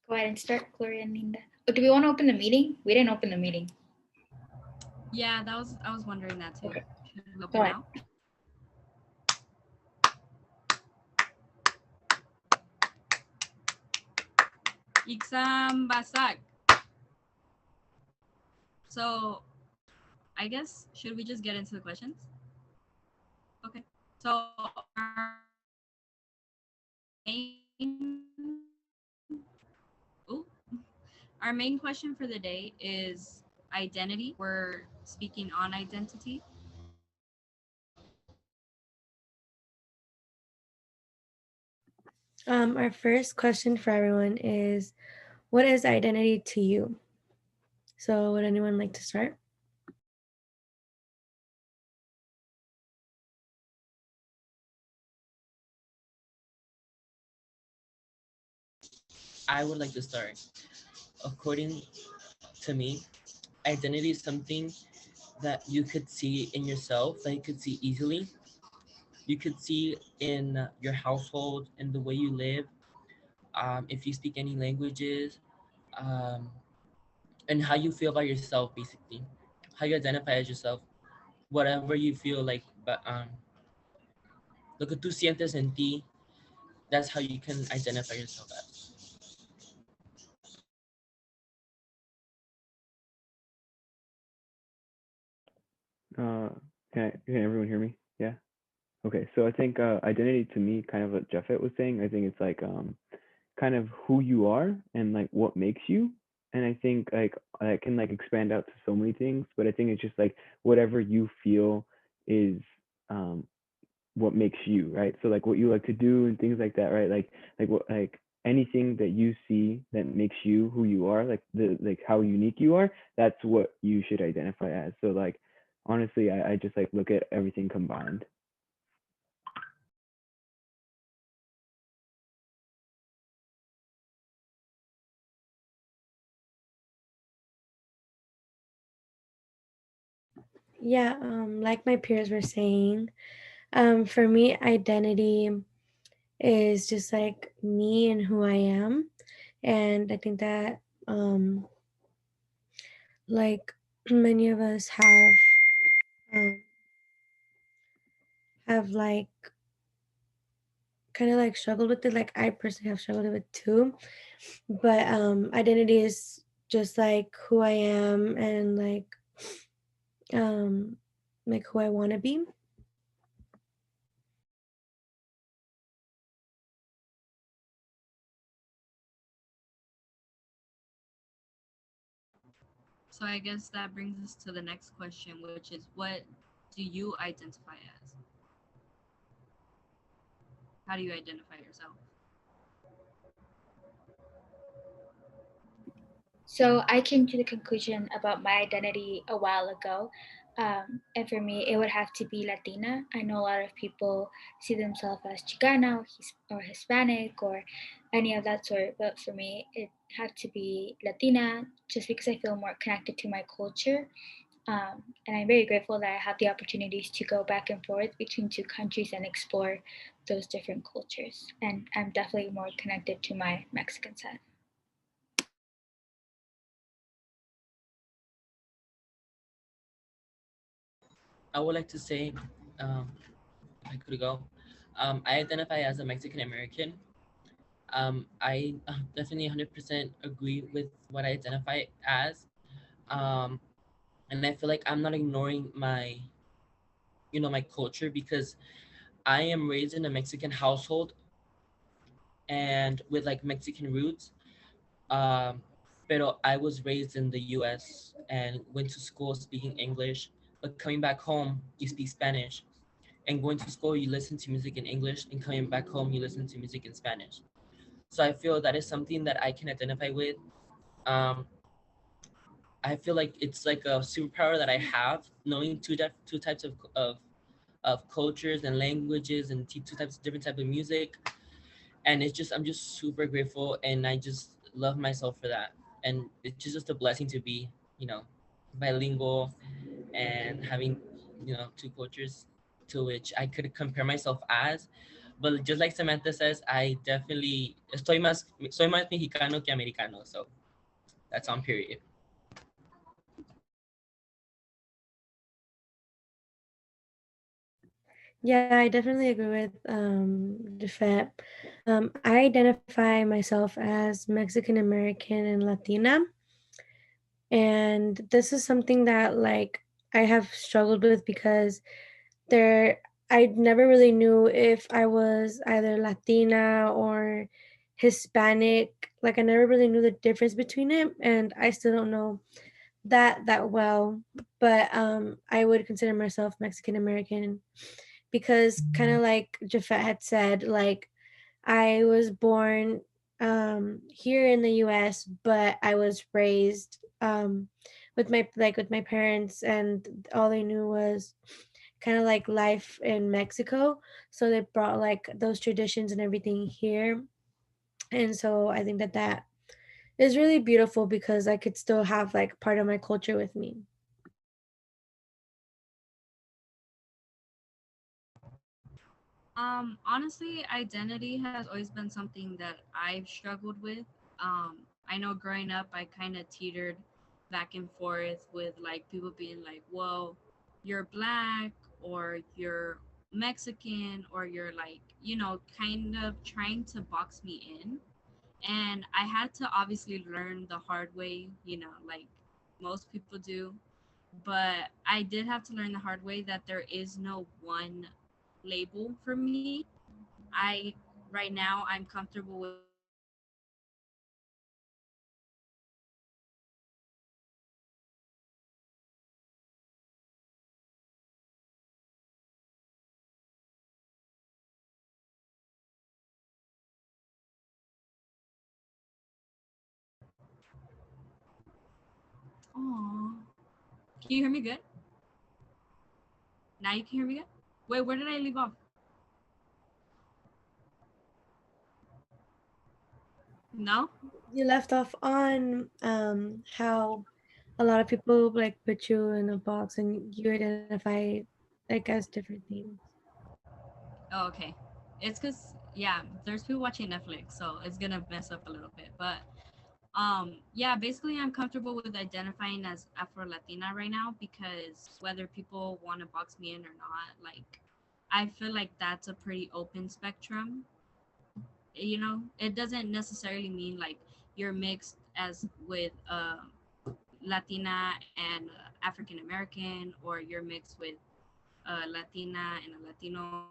Go ahead and start, Gloria and Linda. Oh, do we want to open the meeting? We didn't open the meeting. Yeah, I was wondering that too. Okay. Should we open Go ahead. now? Iksam Basak. So I guess should we just get into the questions? Okay. So ooh, our main question for the day is identity. We're speaking on identity. Our first question for everyone is, what is identity to you? So would anyone like to start? I would like to start. According to me, identity is something that you could see in yourself, that you could see easily. You could see in your household, in the way you live, if you speak any languages, um, and how you feel about yourself, basically. How you identify as yourself, whatever you feel like, but lo que tú sientes en ti, that's how you can identify yourself as. Uh, can everyone hear me? Yeah. Okay, so I think identity to me, kind of what Jeffet was saying, I think it's like kind of who you are and like what makes you. And I think like I can like expand out to so many things, but I think it's just like whatever you feel is um what makes you, right? So like what you like to do and things like that, right? Like what like anything that you see that makes you who you are, like the like how unique you are, that's what you should identify as. So like honestly, I just like look at everything combined. Yeah, like my peers were saying, for me, identity is just like me and who I am. And I think that like many of us um, have like kind of like struggled with it. Like I personally have struggled with it too. But identity is just like who I am and um like who I want to be. So I guess that brings us to the next question, which is what do you identify as? How do you identify yourself? So I came to the conclusion about my identity a while ago. And for me, it would have to be Latina. I know a lot of people see themselves as Chicana or Hispanic or any of that sort, but for me, it had to be Latina just because I feel more connected to my culture. And I'm very grateful that I have the opportunities to go back and forth between two countries and explore those different cultures. And I'm definitely more connected to my Mexican side. I would like to say, um, if I could go, I identify as a Mexican American. I definitely 100% agree with what I identify as. Um, and I feel like I'm not ignoring my, my culture because I am raised in a Mexican household and with like Mexican roots. Um, pero I was raised in the US and went to school speaking English, but coming back home, you speak Spanish. And going to school, you listen to music in English, and coming back home, you listen to music in Spanish. So I feel that is something that I can identify with. Um, I feel like it's like a superpower that I have, knowing two types of cultures and languages and two types different type of music. And it's just I'm just super grateful, and I just love myself for that. And it's just a blessing to be, bilingual and having, two cultures to which I could compare myself as. But just like Samantha says, I definitely soy más mexicano que americano. So that's on period. Yeah, I definitely agree with Jafet. I identify myself as Mexican American and Latina, and this is something that like I have struggled with because there I never really knew if I was either Latina or Hispanic. Like I never really knew the difference between it, and I still don't know that well. But I would consider myself Mexican American because kind of like Jafet had said, like I was born here in the US, but I was raised with my parents, and all they knew was kind of like life in Mexico. So they brought like those traditions and everything here. And so I think that is really beautiful because I could still have like part of my culture with me. Honestly, identity has always been something that I've struggled with. I know growing up, I kind of teetered back and forth with like people being like, "Well, you're black," or "You're Mexican," or "You're like," kind of trying to box me in. And I had to obviously learn the hard way, like most people do. But I did have to learn the hard way that there is no one label for me. I right now I'm comfortable with identifying as African American, Oh, can you hear me good? Now you can hear me good? Wait, where did I leave off? No? You left off on how a lot of people like put you in a box and you identify like as different things. Oh, okay. It's because, yeah, there's people watching Netflix, so it's going to mess up a little bit. But yeah, basically, I'm comfortable with identifying as Afro Latina right now because whether people want to box me in or not, like, I feel like that's a pretty open spectrum. It doesn't necessarily mean like you're mixed as with Latina and African American, or you're mixed with Latina and a Latino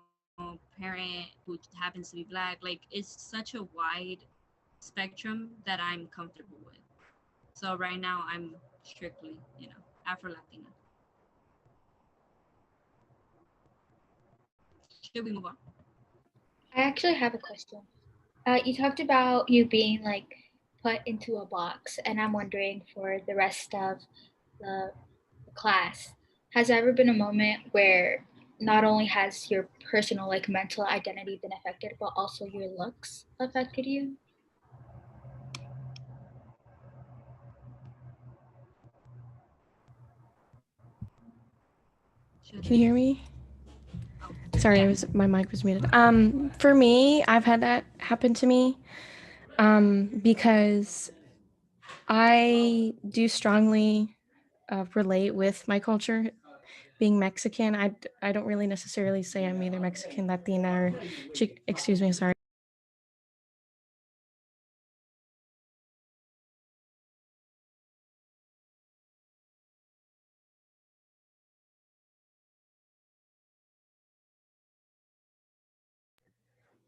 parent who happens to be black. Like, it's such a wide spectrum that I'm comfortable with. So right now I'm strictly, Afro Latina. Should we move on? I actually have a question. You talked about you being like put into a box, and I'm wondering for the rest of the class, has there ever been a moment where not only has your personal like mental identity been affected, but also your looks affected you? Should Can you I? hear me? Oh, Sorry, yeah. my mic was muted. For me, I've had that happen to me. Because I do strongly relate with my culture. Being Mexican, I don't really necessarily say I'm either Mexican, Latina, or excuse me, sorry.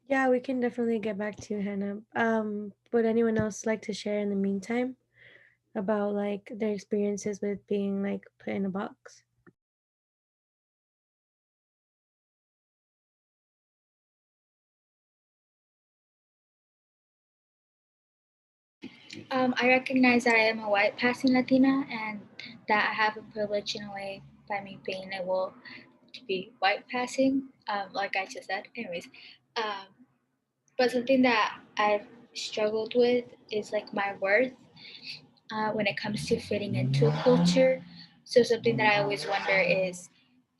Yeah, we can definitely get back to you, Hannah. Would anyone else like to share in the meantime about like their experiences with being like put in a box? I recognize that I am a white passing Latina, and that I have a privilege in a way by me being able to be white passing, like I just said. Anyways, um, but something that I've struggled with is like my worth when it comes to fitting into a culture. So something that I always wonder is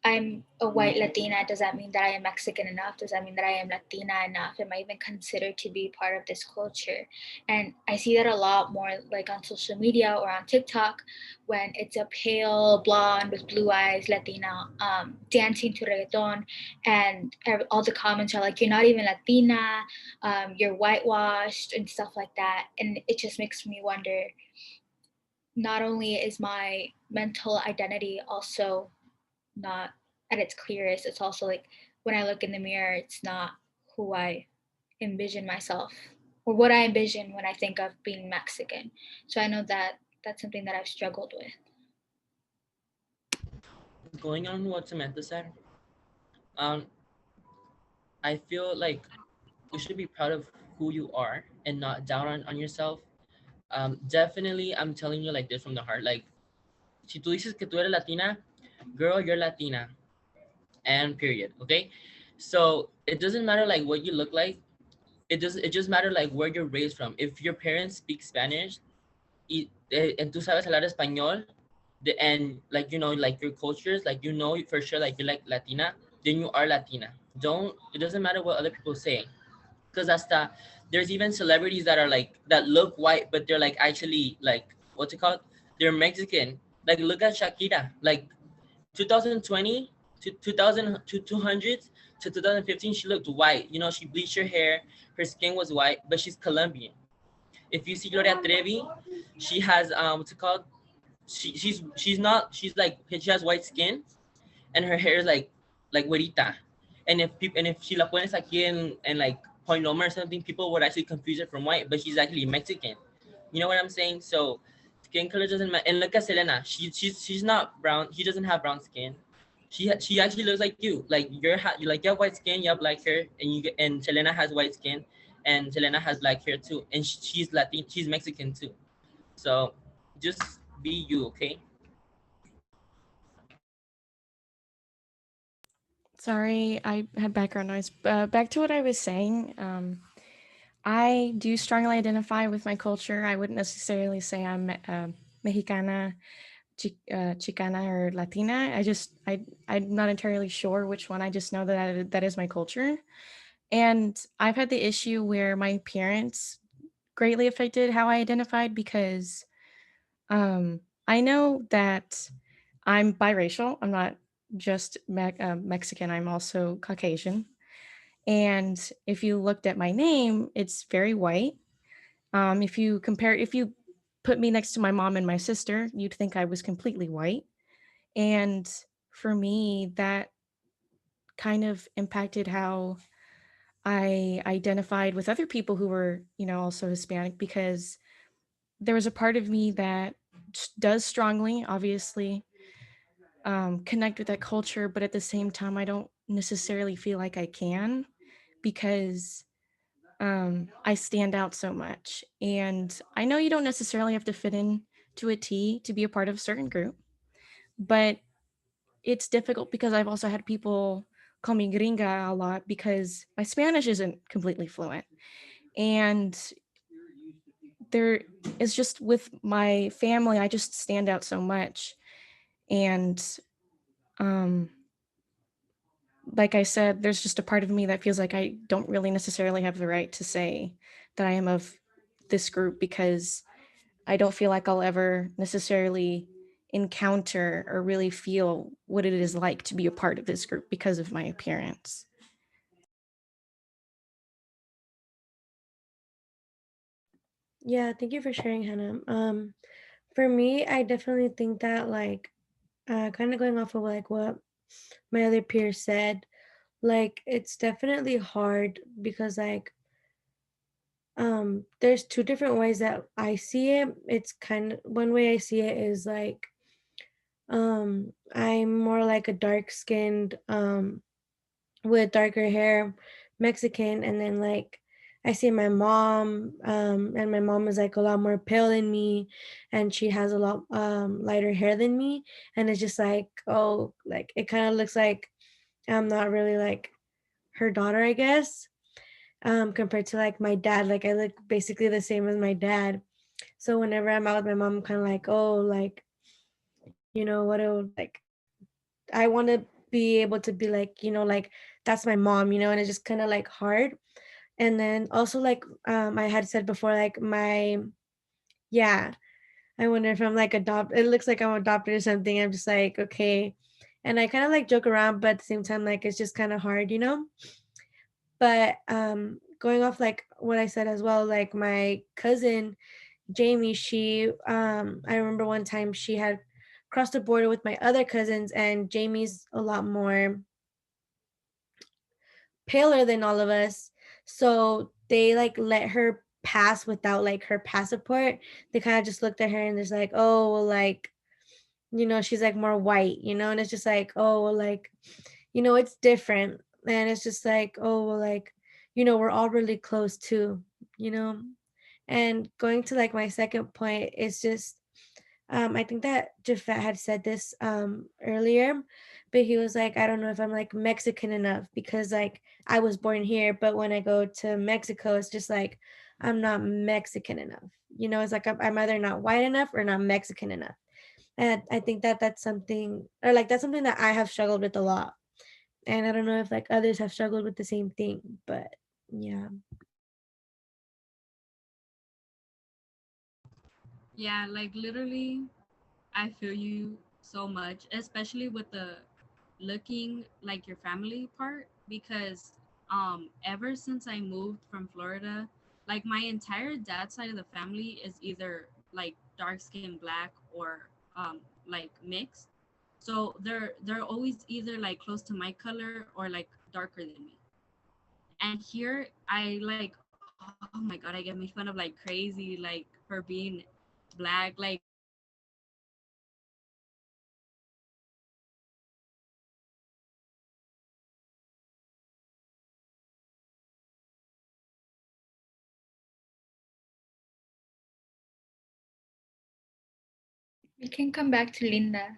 I'm a white Latina, does that mean that I am Mexican enough? Does that mean that I am Latina enough? Am I even considered to be part of this culture? And I see that a lot more like on social media or on TikTok when it's a pale blonde with blue eyes Latina dancing to reggaeton, and all the comments are like, "You're not even Latina, you're whitewashed," and stuff like that. And it just makes me wonder, not only is my mental identity also not at its clearest, it's also like when I look in the mirror, it's not who I envision myself or what I envision when I think of being Mexican. So I know that that's something that I've struggled with. Going on what Samantha said, um, I feel like you should be proud of who you are and not down on yourself. Definitely, I'm telling you like this from the heart. Like, si tú dices que tú eres Latina, girl, you're Latina, and period. Okay, so it doesn't matter like what you look like. It just matter like where you're raised from. If your parents speak Spanish, and tú sabes hablar español, and like you know like your cultures, like you know for sure like you're like Latina, then you are Latina. Don't It doesn't matter what other people say, because hasta there's even celebrities that are like that look white but they're like actually like what's it called, they're Mexican. Like look at Shakira, like 2020 to 2000 to 200s to 2015 she looked white, you know, she bleached her hair, her skin was white, but she's Colombian. If you see Gloria Trevi, she has what's it called, she's not, she's like she has white skin and her hair is like güerita. And if people, and if she la pones aquí in like Point Loma or something, people would actually confuse her from white, but she's actually Mexican. You know what I'm saying? So skin color doesn't matter. And look at Selena. She's not brown. She doesn't have brown skin. She actually looks like you. Like you like you have white skin, you have black hair, and and Selena has white skin, and Selena has black hair too. And she's Latin. She's Mexican too. So just be you, okay? Sorry, I had background noise. Back to what I was saying. I do strongly identify with my culture. I wouldn't necessarily say I'm Mexicana, Chicana, or Latina. I'm not entirely sure which one. I just know that that is my culture. And I've had the issue where my parents greatly affected how I identified because I know that I'm biracial. I'm not just Mexican, I'm also Caucasian. And if you looked at my name, it's very white. If you put me next to my mom and my sister, you'd think I was completely white. And for me, that kind of impacted how I identified with other people who were, also Hispanic, because there was a part of me that does strongly, obviously, connect with that culture, but at the same time, I don't necessarily feel like I can because I stand out so much. And I know you don't necessarily have to fit in to a T to be a part of a certain group, but it's difficult because I've also had people call me gringa a lot because my Spanish isn't completely fluent. And there is just with my family, I just stand out so much. And um, like I said, there's just a part of me that feels like I don't really necessarily have the right to say that I am of this group because I don't feel like I'll ever necessarily encounter or really feel what it is like to be a part of this group because of my appearance. Yeah, thank you for sharing, Hannah. For me, I definitely think that like kind of going off of like what my other peers said, like it's definitely hard because like there's two different ways that I see it. It's kind of one way I see it is like I'm more like a dark skinned with darker hair Mexican, and then like I see my mom, and my mom is like a lot more pale than me, and she has a lot lighter hair than me, and it's just like, oh, like it kind of looks like I'm not really like her daughter, I guess. Compared to like my dad, like I look basically the same as my dad. So whenever I'm out with my mom, I'm kind of like, oh, like, what it would like. I want to be able to be like, like that's my mom, and it's just kind of like hard. And then also like I had said before, like yeah, I wonder if I'm like adopted. It looks like I'm adopted or something. I'm just like, okay. And I kind of like joke around, but at the same time, like it's just kind of hard. But going off like what I said as well, like my cousin Jamie, she I remember one time she had crossed the border with my other cousins, and Jamie's a lot more paler than all of us. So they like let her pass without like her passport. They kind of just looked at her and it's like, oh, well, like, she's like more white, and it's just like, oh, well, like, it's different. And it's just like, oh, well, like, we're all really close too, you know? And going to like my second point is just I think that Jafet had said this earlier, but he was like, I don't know if I'm like Mexican enough because like I was born here, but when I go to Mexico, it's just like I'm not Mexican enough. It's like I'm either not white enough or not Mexican enough. And I think that that's something, or like that's something that I have struggled with a lot. And I don't know if like others have struggled with the same thing, but yeah. Yeah, like literally, I feel you so much, especially with the looking like your family part, because ever since I moved from Florida, like my entire dad's side of the family is either like dark skin black or like mixed. So they're always either like close to my color or like darker than me. And here I like, oh my god, I get made fun of like crazy, like for being black. Like literally my family thinks I'm like Mexican American, and like We can come back to Linda.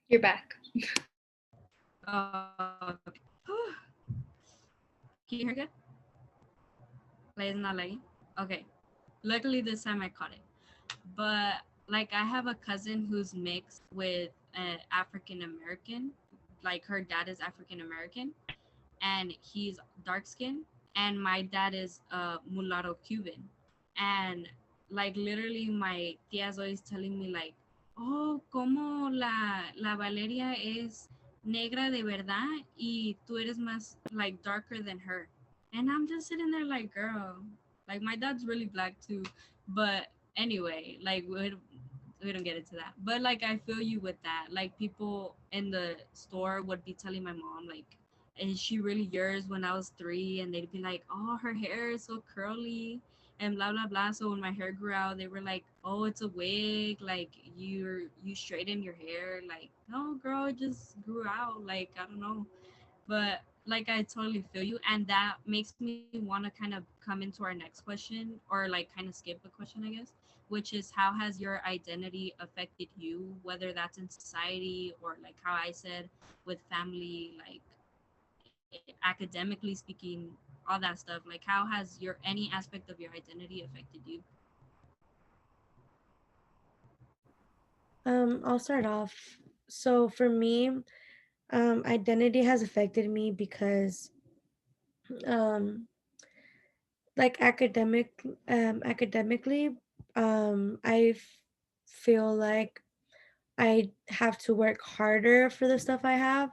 You're back. oh, okay. Can you hear me good? Like it's not lagging. Okay. Luckily this time I caught it. But like I have a cousin who's mixed with African American. Like her dad is African American and he's dark skinned, and my dad is mulatto Cuban. And like literally my tia's always telling me like, oh, como la Valeria es negra de verdad y tú eres más like darker than her. And I'm just sitting there like, girl, like my dad's really black too. But anyway, like we don't get into that. But like I feel you with that. Like people in the store would be telling my mom like, is she really yours when I was 3? And they'd be like, oh, her hair is so curly and blah blah blah. So when my hair grew out, they were like, oh, it's a wig, like you straighten your hair. Like, no girl, it just grew out. Like, I don't know. But like I totally feel you, and that makes me want to kind of come into our next question, or like kind of skip a question, I guess, which is how has your identity affected you, whether that's in society or like how I said with family, like academically speaking, all that stuff. Like how has your any aspect of your identity affected you? I'll start off. So for me, identity has affected me because um like academically, feel like I have to work harder for the stuff I have,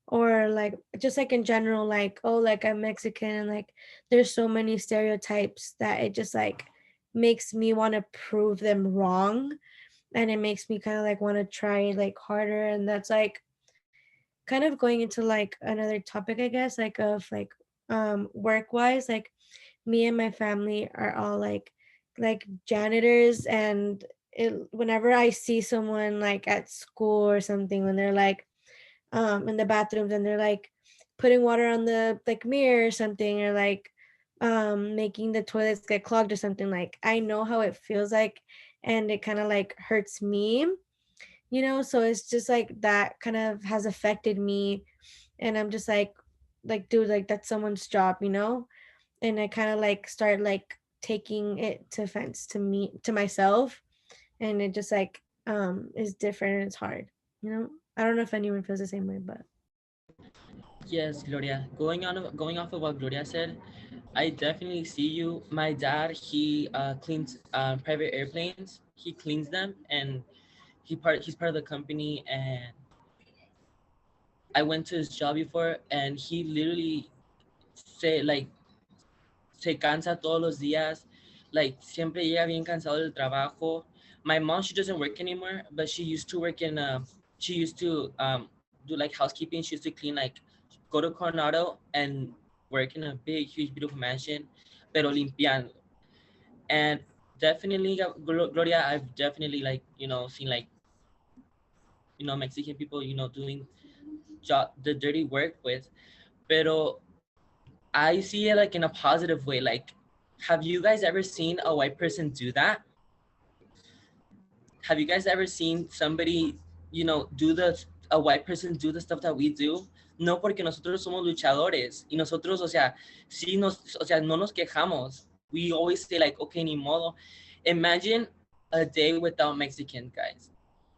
or like just like in general, like, oh, like I'm Mexican, and like there's so many stereotypes that it just like makes me want to prove them wrong, and it makes me kind of like want to try like harder. And that's like kind of going into like another topic, I guess, like of like work wise, like me and my family are all like janitors. And whenever I see someone like at school or something, when they're like in the bathrooms and they're like putting water on the like mirror or something, or like making the toilets get clogged or something, like I know how it feels like, and it kind of like hurts me. So it's just like that kind of has affected me. And I'm just like dude, like that's someone's job. And I kind of like start like taking it to offense to me, to myself. And it just like is different and it's hard. You know, I don't know if anyone feels the same way, but Yes, Gloria. Going off of what Gloria said, I definitely see you. My dad, he cleans private airplanes. He cleans them, and he's part of the company. And I went to his job before, and he literally say like se cansa todos los días. Like siempre llega bien cansado del trabajo. My mom, she doesn't work anymore, but she used to work in she used to do like housekeeping. She used to clean like go to Coronado and work in a big, huge, beautiful mansion, pero limpiando. And definitely, Gloria, I've definitely like seen like Mexican people doing the dirty work with, pero I see it like in a positive way. Like, have you guys ever seen a white person do that? Have you guys ever seen somebody, do a white person do the stuff that we do? No, porque nosotros somos luchadores y nosotros, o sea, o sea, no nos quejamos. We always say like, okay, ni modo. Imagine a day without Mexican guys.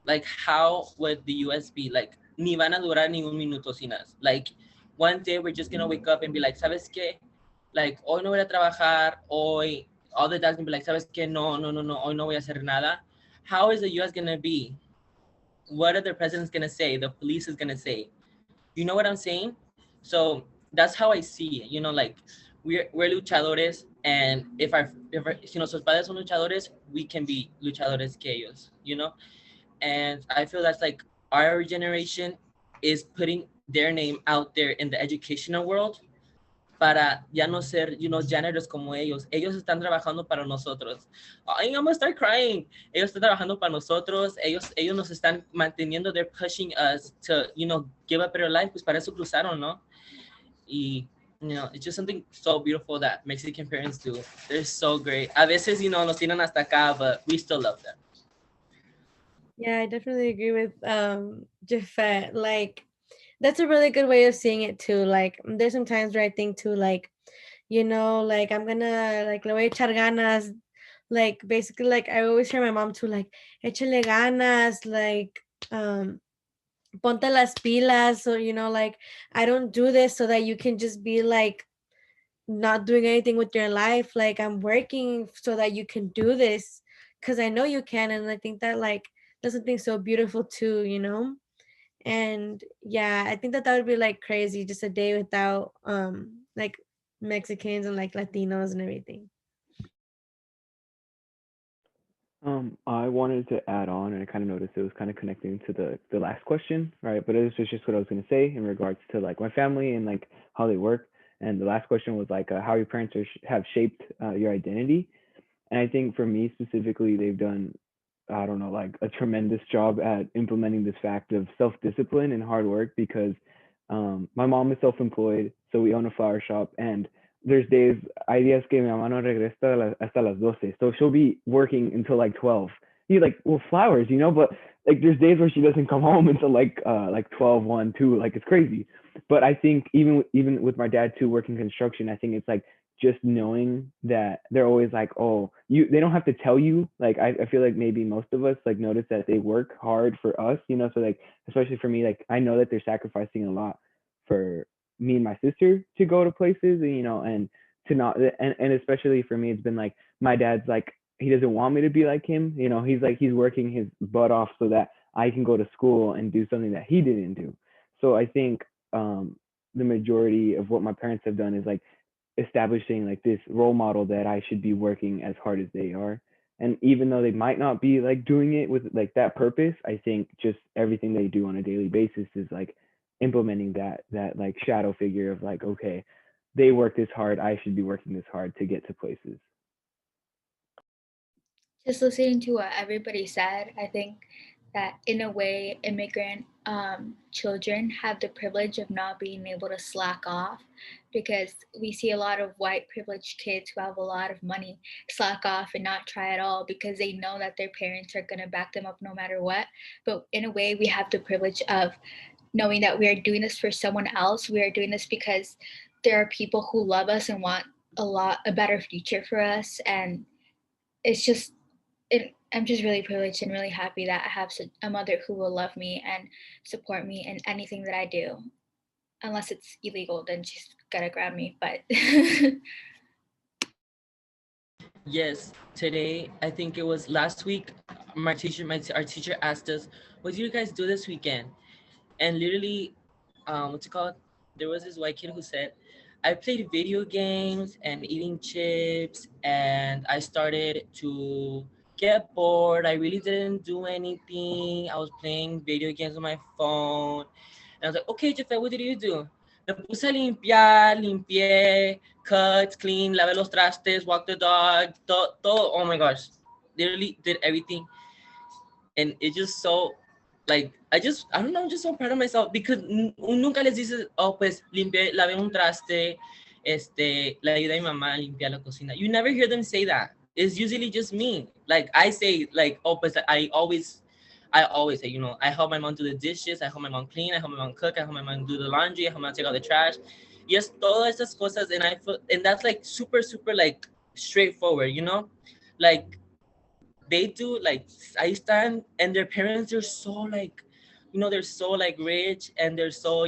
Like, how would the US be? Like, ni van a durar ni un minuto sin us. Like, one day we're just gonna wake up and be like, ¿sabes qué? Like, hoy no voy a trabajar, hoy, all the dads gonna be like, ¿sabes qué? No, no, no, no, hoy no voy a hacer nada. How is the US gonna be? What are the presidents gonna say? The police is gonna say? You know what I'm saying? So that's how I see it. Like we're luchadores, and if nuestros padres son luchadores, we can be luchadores que ellos. And I feel that's like our generation is putting their name out there in the educational world para ya no ser, janitors como ellos. Ellos están trabajando para nosotros. I'm gonna start crying. Ellos están trabajando para nosotros. Ellos nos están manteniendo. They're pushing us to, give a better life. Pues para eso cruzaron, ¿no? Y, it's just something so beautiful that Mexican parents do. They're so great. A veces, nos tiran hasta acá, but we still love them. yeah, I definitely agree with Jafet. Like, that's a really good way of seeing it too. Like, there's some times where I think too, like, like I'm gonna like le voy a echar ganas. Like basically, like I always hear my mom too, like, échale ganas, like ponte las pilas. So, like I don't do this so that you can just be like not doing anything with your life. Like I'm working so that you can do this because I know you can. And I think that like that's something so beautiful too. And yeah, I think that that would be like crazy, just a day without like Mexicans and like Latinos and everything. I wanted to add on, and I kind of noticed it was kind of connecting to the last question, right? But it was just what I was going to say in regards to like my family and like how they work. And the last question was like how your parents have shaped your identity. And I think for me specifically, they've done, I don't know, like a tremendous job at implementing this fact of self-discipline and hard work because my mom is self-employed, so we own a flower shop, and there's days, hay días que mi mamá no regresa hasta las 12, so she'll be working until like 12. You like, well, flowers, but like there's days where she doesn't come home until like 12, 1, 2, like it's crazy. But I think even with my dad too, working construction, I think it's like just knowing that they're always like, oh, they don't have to tell you. Like I feel like maybe most of us like notice that they work hard for us, so like especially for me, like I know that they're sacrificing a lot for me and my sister to go to places, and to not, and especially for me, it's been like my dad's like, he doesn't want me to be like him. He's like, he's working his butt off so that I can go to school and do something that he didn't do. So I think the majority of what my parents have done is like establishing like this role model that I should be working as hard as they are. And even though they might not be like doing it with like that purpose, I think just everything they do on a daily basis is like implementing that like shadow figure of like, okay, they work this hard, I should be working this hard to get to places. Just listening to what everybody said, I think that in a way, immigrant children have the privilege of not being able to slack off, because we see a lot of white privileged kids who have a lot of money slack off and not try at all because they know that their parents are going to back them up no matter what. But in a way, we have the privilege of knowing that we are doing this for someone else. We are doing this because there are people who love us and want a better future for us. And it's just I'm just really privileged and really happy that I have a mother who will love me and support me in anything that I do. Unless it's illegal, then she's gotta grab me. But Yes, today I think it was last week. Our teacher asked us, "What do you guys do this weekend?" And literally, what's it called? There was this white kid who said, "I played video games and eating chips, and I started to get bored. I really didn't do anything. I was playing video games on my phone." And I was like, "Okay, Jafet, what did you do?" Me puse a limpiar, limpié, cut, clean, lavé los trastes, walk the dog, todo. Oh my gosh, literally did everything, and it just so like I don't know, I'm just so proud of myself because nunca les dices, oh, pues limpié, lavé un traste, le ayudé a mi mamá a limpiar la cocina. You never hear them say that. It's usually just me. Like I say, like, oh, pues I always say, I help my mom do the dishes, I help my mom clean, I help my mom cook, I help my mom do the laundry, I help my mom take out the trash. Yes, todas estas cosas, and I feel, and that's like super, super like straightforward, like they do, like I stand, and their parents are so like, they're so like rich, and they're so,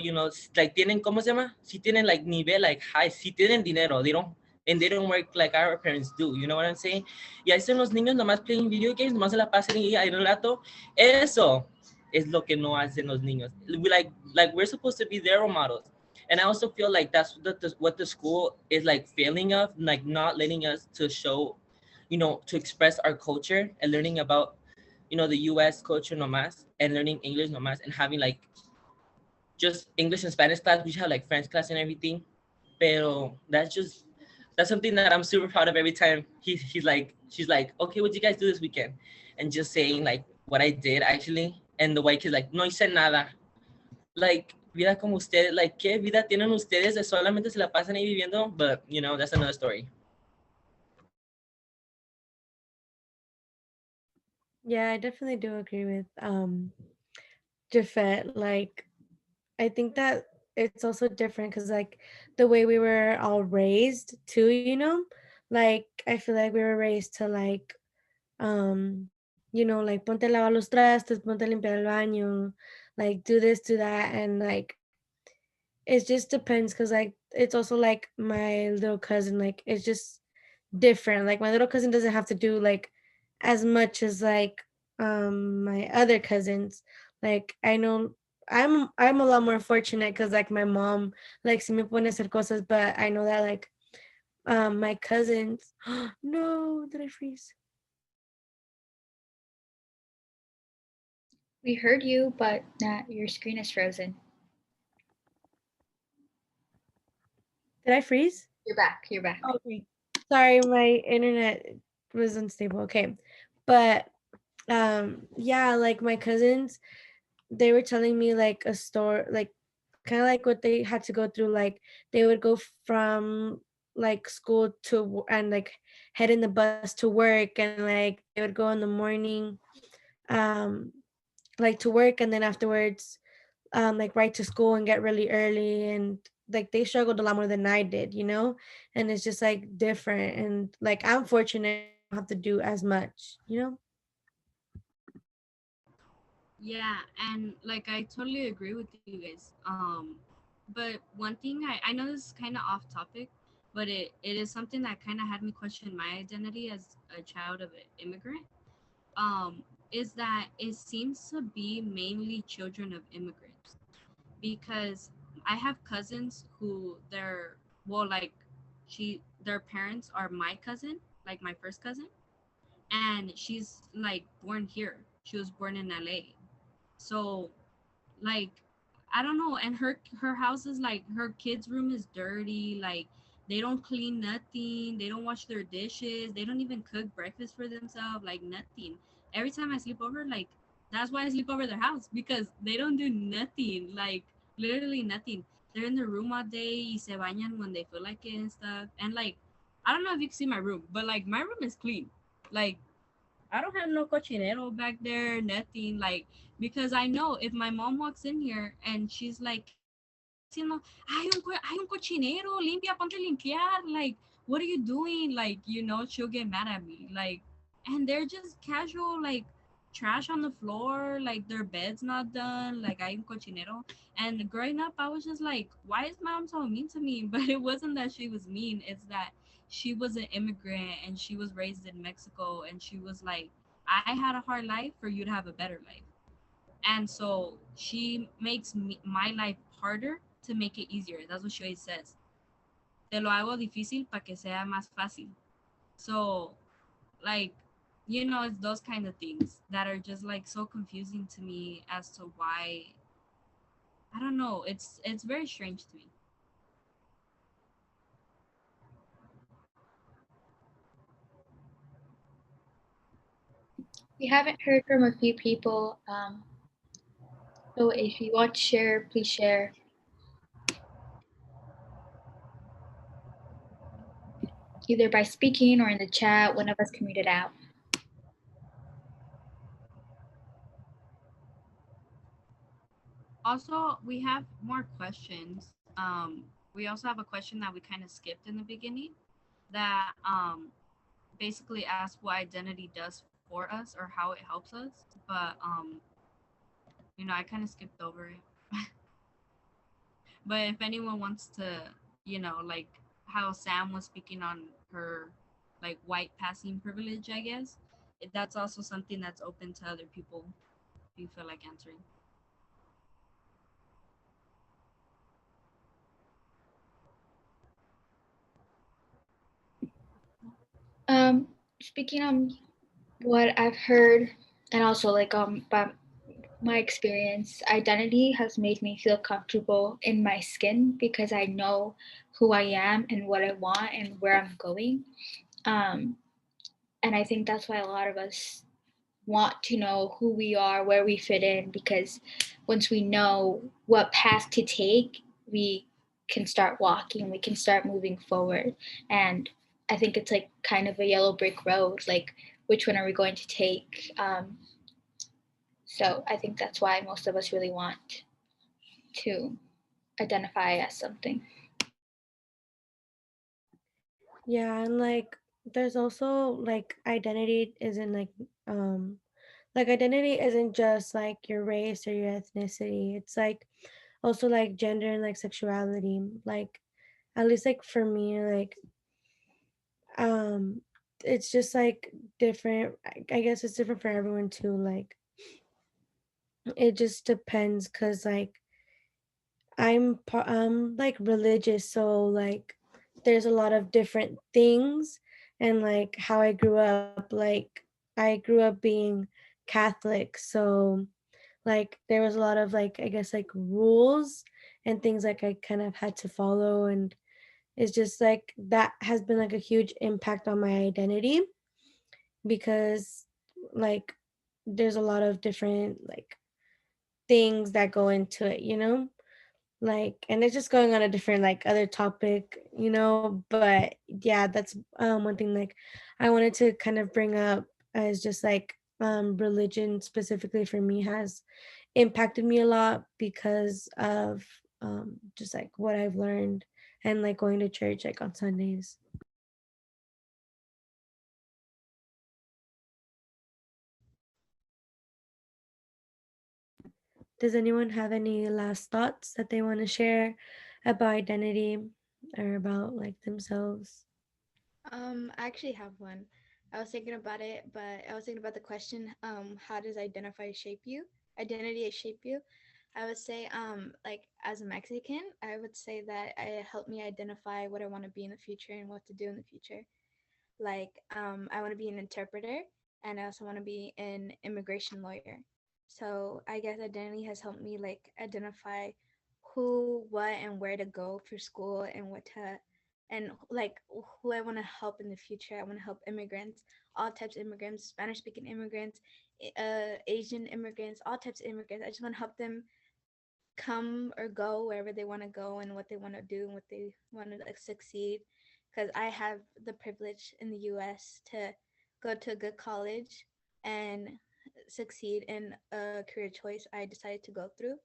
like tienen, ¿cómo se llama? Si tienen like nivel, like high, si tienen dinero, they don't work like our parents do, you know what I'm saying? Y ahí están los niños nomás playing video games, nomás se la pasan ahí un rato. Eso es lo que no hacen los niños. Like we're supposed to be their role models. And I also feel like that's what the school is like failing of, like not letting us to show, to express our culture and learning about, the US culture nomás, and learning English nomás, and having like just English and Spanish class. We should have like French class and everything. Pero that's something that I'm super proud of every time she's like, okay, what do you guys do this weekend? And just saying like what I did actually. And the white kid's like, no hice nada. Like, vida como ustedes, like, ¿qué vida tienen ustedes? Solamente se la pasan ahí viviendo, but that's another story. Yeah, I definitely do agree with Jafet. Like, I think that it's also different because like the way we were all raised too, like I feel like we were raised to like like ponte a lavar los trastes, ponte a limpiar el baño, like do this, do that, and like it just depends because like it's also like my little cousin, like it's just different. Like my little cousin doesn't have to do like as much as like my other cousins. Like I know I'm a lot more fortunate because like my mom like si me pone a hacer cosas, but I know that like my cousins no, did I freeze? we heard you, but nah, your screen is frozen. Did I freeze? You're back. You're back. Okay. Sorry, my internet was unstable. Okay. But yeah, like my cousins, they were telling me like a story, like kind of like what they had to go through. Like they would go from like school and like head in the bus to work, and like they would go in the morning um like to work, and then afterwards like right to school and get really early, and like they struggled a lot more than I did, and it's just like different, and like I'm fortunate I don't have to do as much. Yeah, and like I totally agree with you guys. But one thing I know this is kind of off topic, but it is something that kind of had me question my identity as a child of an immigrant. Is that it seems to be mainly children of immigrants, because I have cousins who like their parents are my cousin, like my first cousin, and she's like born here. She was born in LA. So like I don't know, and her house is like her kids' room is dirty, like they don't clean nothing, they don't wash their dishes, they don't even cook breakfast for themselves, like nothing. Every time I sleep over, like that's why I sleep over their house, because they don't do nothing, like literally nothing. They're in their room all day, y se bañan when they feel like it and stuff. And like I don't know if you can see my room, but like my room is clean. Like I don't have no cochinero back there, nothing. Like, because I know if my mom walks in here and she's like, ¿qué estás haciendo? Hay un cochinero, limpia, ponte a limpiar. Like, what are you doing? Like, she'll get mad at me. Like, and they're just casual, like trash on the floor, like their bed's not done, like I'm cochinero. And growing up, I was just like, why is mom so mean to me? But it wasn't that she was mean, it's that she was an immigrant and she was raised in Mexico, and she was like, I had a hard life for you to have a better life. And so she makes my life harder to make it easier. That's what she always says. Te lo hago difícil para que sea más fácil. So, like, you know, it's those kind of things that are just like so confusing to me as to why. I don't know. It's very strange to me. We haven't heard from a few people, so if you want to share, please share either by speaking or in the chat. One of us can read it out. Also, we have more questions. We also have a question that we kind of skipped in the beginning that basically asks what identity does for us or how it helps us. But you know, I kind of skipped over it. But if anyone wants to, you know, like how Sam was speaking on her like white passing privilege, I guess that's also something that's open to other people if you feel like answering. Speaking on what I've heard, and also like by my experience, identity has made me feel comfortable in my skin because I know who I am and what I want and where I'm going. Um, and I think that's why a lot of us want to know who we are, where we fit in, because once we know what path to take, we can start walking, we can start moving forward. And I think it's like kind of a yellow brick road, like which one are we going to take? So I think that's why most of us really want to identify as something. Yeah, and like there's also like identity isn't like identity isn't just like your race or your ethnicity. It's like also like gender and like sexuality. Like at least like for me, like um it's just like different. I guess it's different for everyone too. Like it just depends cuz like I'm like religious, so like there's a lot of different things and like how I grew up, like I grew up being Catholic, so like there was a lot of like I guess like rules and things like I kind of had to follow, and it's just like that has been like a huge impact on my identity because like there's a lot of different like things that go into it, you know? Like, and it's just going on a different like other topic, you know, but yeah, that's one thing like I wanted to kind of bring up as just like religion specifically for me has impacted me a lot because of just like what I've learned and like going to church like on Sundays. Does anyone have any last thoughts that they want to share about identity or about like themselves? I actually have one. I was thinking about it, but I was thinking about the question, how does identify shape you? Identity shape you? I would say, like as a Mexican, I would say that it helped me identify what I want to be in the future and what to do in the future. Like, I want to be an interpreter, and I also want to be an immigration lawyer. So I guess identity has helped me like identify who, what, and where to go for school and what to, and like who I want to help in the future. I want to help immigrants, all types of immigrants, Spanish speaking immigrants, Asian immigrants, all types of immigrants. I just want to help them come or go wherever they want to go and what they want to do and what they want to like succeed, because I have the privilege in the US to go to a good college and succeed in a career choice I decided to go through.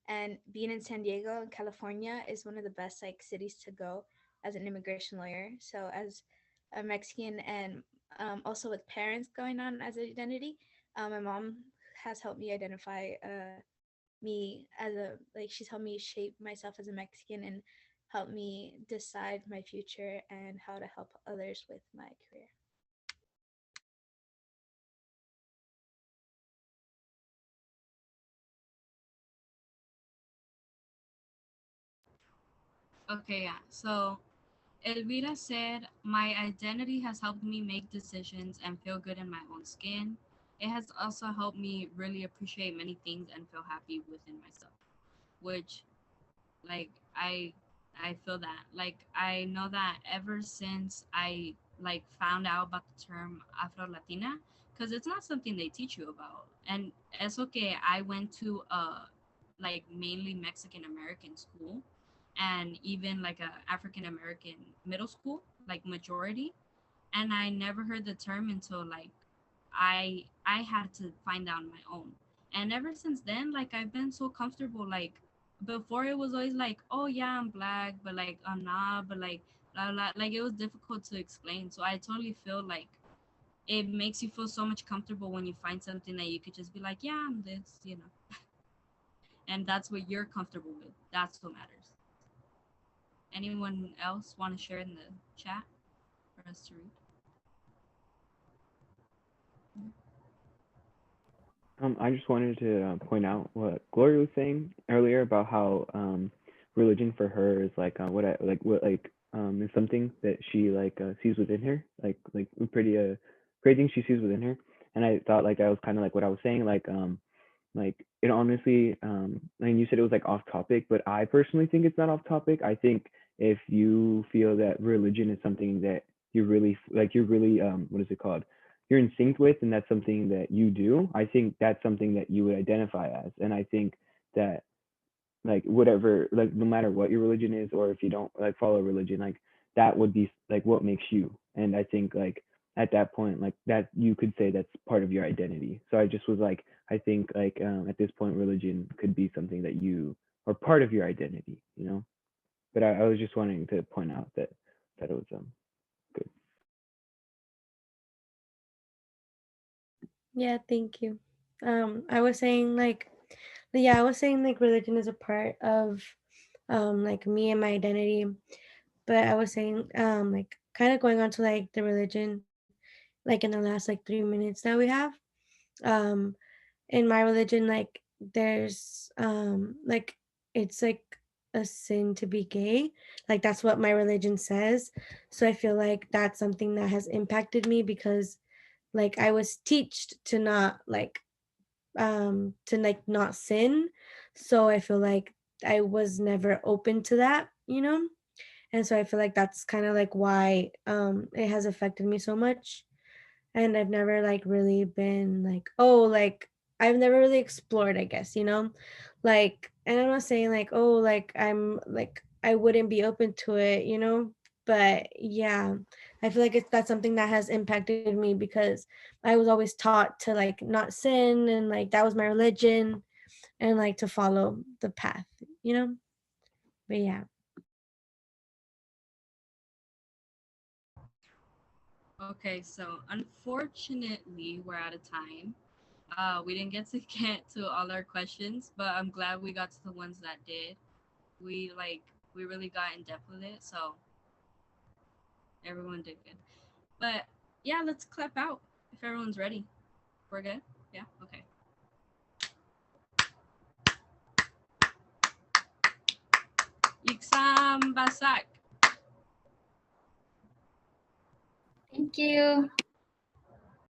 And being in San Diego in California is one of the best like cities to go as an immigration lawyer. So as a Mexican and also with parents going on as identity. My mom has helped me identify me as a like she's helped me shape myself as a Mexican and helped me decide my future and how to help others with my career. Okay, yeah. So Elvira said, my identity has helped me make decisions and feel good in my own skin. It has also helped me really appreciate many things and feel happy within myself, which like I feel that. Like I know that ever since I like found out about the term Afro Latina, because it's not something they teach you about. And it's okay. I went to a like mainly Mexican American school and even like a African American middle school, like majority. And I never heard the term until like I had to find out on my own. And ever since then, like I've been so comfortable. Like before, it was always like, oh yeah, I'm black, but like I'm not, but like blah blah. Like it was difficult to explain. So I totally feel like it makes you feel so much comfortable when you find something that you could just be like, yeah, I'm this, you know. And that's what you're comfortable with. That's what matters. Anyone else want to share in the chat for us to read? I just wanted to point out what Gloria was saying earlier about how religion for her is like what I like what like is something that she like sees within her, like a pretty great thing she sees within her. And I thought like that was kind of like what I was saying, like it honestly and you said it was like off topic, but I personally think it's not off topic. I think if you feel that religion is something that you really like, you're really what is it called, you're in sync with, and that's something that you do, I think that's something that you would identify as. And I think that like whatever, like no matter what your religion is, or if you don't like follow religion, like that would be like what makes you. And I think like at that point, like that you could say that's part of your identity. So I just was like, I think like at this point religion could be something that you or part of your identity, you know. But I was just wanting to point out that it was good. Yeah, thank you. I was saying like, yeah, I was saying like religion is a part of like me and my identity, but I was saying like kind of going on to like the religion like in the last like 3 minutes that we have. Um in my religion, like there's like it's like a sin to be gay. Like that's what my religion says. So I feel like that's something that has impacted me because like I was teached to like not sin. So I feel like I was never open to that, you know? And so I feel like that's kind of like why it has affected me so much. And I've never like really been like, oh, like I've never really explored, I guess, you know? Like, and I'm not saying like, oh, like I'm like I wouldn't be open to it, you know? But yeah, I feel like that's something that has impacted me because I was always taught to like not sin, and like that was my religion, and like to follow the path, you know? But yeah. Okay, so unfortunately, we're out of time. We didn't get to get to all our questions, but I'm glad we got to the ones that did. We like we really got in depth with it, so everyone did good. But yeah, let's clap out if everyone's ready. We're good? Yeah? Okay. Iksam Basak. Thank you.